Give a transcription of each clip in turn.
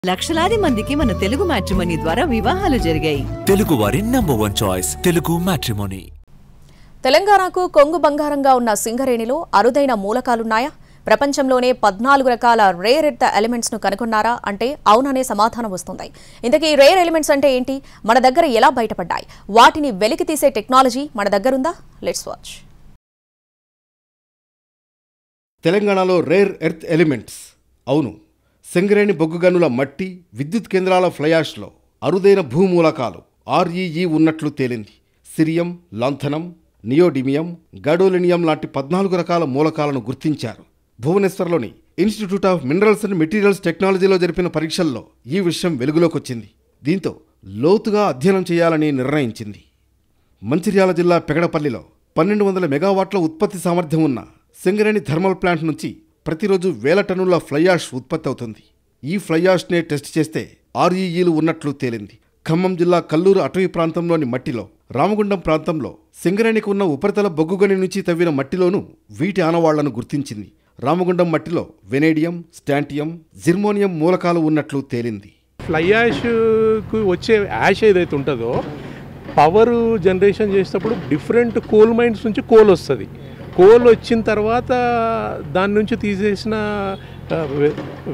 లక్షలాది మందికి మన తెలుగు మ్యాట్రిమోనీ ద్వారా వివాహాలు జరిగాయి. తెలుగు వారి నంబర్ 1 చాయిస్ తెలుగు మ్యాట్రిమోనీ. తెలంగాణకు కొంగు బంగారంగా ఉన్న సింగరేణిలో అరుదైన మూలకాలున్నాయా? ప్రపంచంలోనే 14 రకాల రేర్ ఎర్త్ ఎలిమెంట్స్ ను కనుగొన్నారా అంటే అవుననే సమాధానం వస్తుంది. ఇంతకీ రేర్ ఎలిమెంట్స్ అంటే ఏంటి? మన దగ్గర ఎలా బయటపడ్డాయి? వాటిని వెలికి తీసే టెక్నాలజీ మన దగ్గరుందా? Let's watch. తెలంగాణలో రేర్ ఎర్త్ ఎలిమెంట్స్. అవును, సింగరేణి బొగ్గు గనుల మట్టి, విద్యుత్ కేంద్రాల ఫ్లయాష్లో అరుదైన భూమూలకాలు REE ఉన్నట్లు తేలింది. సిరియం, లాంథనం, నియోడిమియం, గాడోలినియం లాంటి 14 రకాల మూలకాలను గుర్తించారు. భువనేశ్వర్లోని institute of minerals and materials టెక్నాలజీలో జరిపిన పరీక్షల్లో ఈ విషయం వెలుగులోకొచ్చింది. దీంతో లోతుగా అధ్యయనం చేయాలని నిర్ణయించింది. మంచిర్యాల జిల్లా పెగడపల్లిలో 1200 మెగావాట్ల ఉత్పత్తి సామర్థ్యం ఉన్న సింగరేణి థర్మల్ ప్లాంట్ నుంచి ప్రతిరోజు 1000 టన్నుల ఫ్లైయాష్ ఉత్పత్తి అవుతుంది. ఈ ఫ్లైయాష్నే టెస్ట్ చేస్తే REEలు ఉన్నట్లు తేలింది. ఖమ్మం జిల్లా కల్లూరు అటవీ ప్రాంతంలోని మట్టిలో, రామగుండం ప్రాంతంలో సింగరేణికి ఉన్న ఉపరితల బొగ్గుగని నుంచి తవ్విన మట్టిలోనూ వీటి ఆనవాళ్లను గుర్తించింది. రామగుండం మట్టిలో వెనేడియం, స్టాంటియం, జిర్మోనియం మూలకాలు ఉన్నట్లు తేలింది. ఫ్లైయాష్కు వచ్చే యాష్ ఏదైతే ఉంటుందో పవర్ జనరేషన్ చేసేటప్పుడు డిఫరెంట్ కోల్ మైన్స్ నుంచి కోల్ వస్తుంది. కోల్ వచ్చిన తర్వాత దాని నుంచి తీసేసిన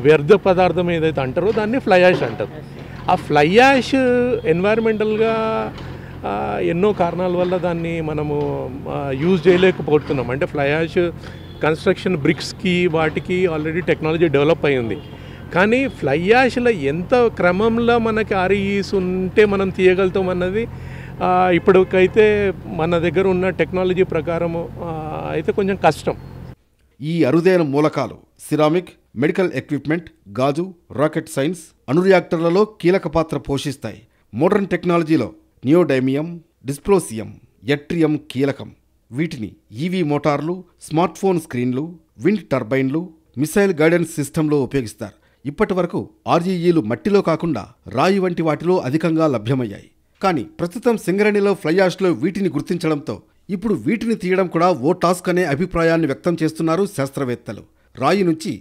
వ్యర్థ పదార్థం ఏదైతే అంటారో దాన్ని ఫ్లైయాష్ అంటారు. ఆ ఫ్లైయాష్ ఎన్వైరన్మెంటల్గా ఎన్నో కారణాల వల్ల దాన్ని మనము యూజ్ చేయలేకపోతున్నాం. అంటే ఫ్లైయాష్ కన్స్ట్రక్షన్ బ్రిక్స్కి వాటికి ఆల్రెడీ టెక్నాలజీ డెవలప్ అయ్యింది. కానీ ఫ్లైయాష్లో ఎంత క్రమంలో మనకి REEs ఉంటే మనం తీయగలుగుతాం అన్నది ఇప్పటికైతే మన దగ్గర ఉన్న టెక్నాలజీ ప్రకారము అయితే కొంచెం కష్టం. ఈ అరుదైన మూలకాలు సిరామిక్, మెడికల్ ఎక్విప్మెంట్, గాజు, రాకెట్ సైన్స్, అణురియాక్టర్లలో కీలక పాత్ర పోషిస్తాయి. మోడర్న్ టెక్నాలజీలో నియోడైమియం, డిస్ప్రోసియం, యట్రియం కీలకం. వీటిని EV మోటార్లు, స్మార్ట్ ఫోన్ స్క్రీన్లు, విండ్ టర్బైన్లు, మిసైల్ గైడెన్స్ సిస్టంలో ఉపయోగిస్తారు. ఇప్పటి వరకు REEలు మట్టిలో కాకుండా రాయి వంటి వాటిలో అధికంగా లభ్యమయ్యాయి. కానీ ప్రస్తుతం సింగరేణిలో ఫ్లైయాష్లో వీటిని గుర్తించడంతో ఇప్పుడు వీటిని తీయడం కూడా ఓ టాస్క్ అనే అభిప్రాయాన్ని వ్యక్తం చేస్తున్నారు శాస్త్రవేత్తలు. రాయి నుంచి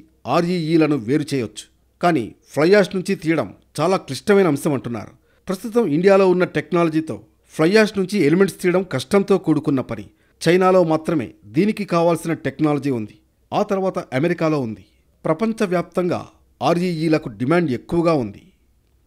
REEలను వేరు చేయొచ్చు, కానీ ఫ్లైయాష్ నుంచి తీయడం చాలా క్లిష్టమైన అంశం అంటున్నారు. ప్రస్తుతం ఇండియాలో ఉన్న టెక్నాలజీతో ఫ్లైయాష్ నుంచి ఎలిమెంట్స్ తీయడం కష్టంతో కూడుకున్న పని. చైనాలో మాత్రమే దీనికి కావాల్సిన టెక్నాలజీ ఉంది. ఆ తర్వాత అమెరికాలో ఉంది. ప్రపంచవ్యాప్తంగా REEలకు డిమాండ్ ఎక్కువగా ఉంది.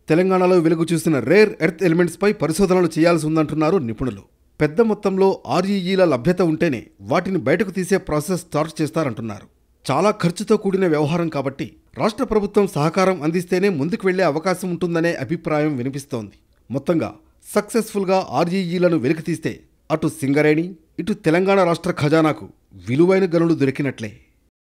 తెలంగాణలో వెలుగు చూసిన రేర్ ఎర్త్ ఎలిమెంట్స్పై పరిశోధనలు చేయాల్సి ఉందంటున్నారు నిపుణులు. పెద్ద మొత్తంలో REEల లభ్యత ఉంటేనే వాటిని బయటకు తీసే ప్రాసెస్ స్టార్ట్ చేస్తారంటున్నారు. చాలా ఖర్చుతో కూడిన వ్యవహారం కాబట్టి రాష్ట్ర ప్రభుత్వం సహకారం అందిస్తేనే ముందుకు వెళ్లే అవకాశం ఉంటుందనే అభిప్రాయం వినిపిస్తోంది. మొత్తంగా సక్సెస్ఫుల్గా REEలను వెలికితీస్తే అటు సింగరేణి, ఇటు తెలంగాణ రాష్ట్ర ఖజానాకు విలువైన గనులు దొరికినట్లే.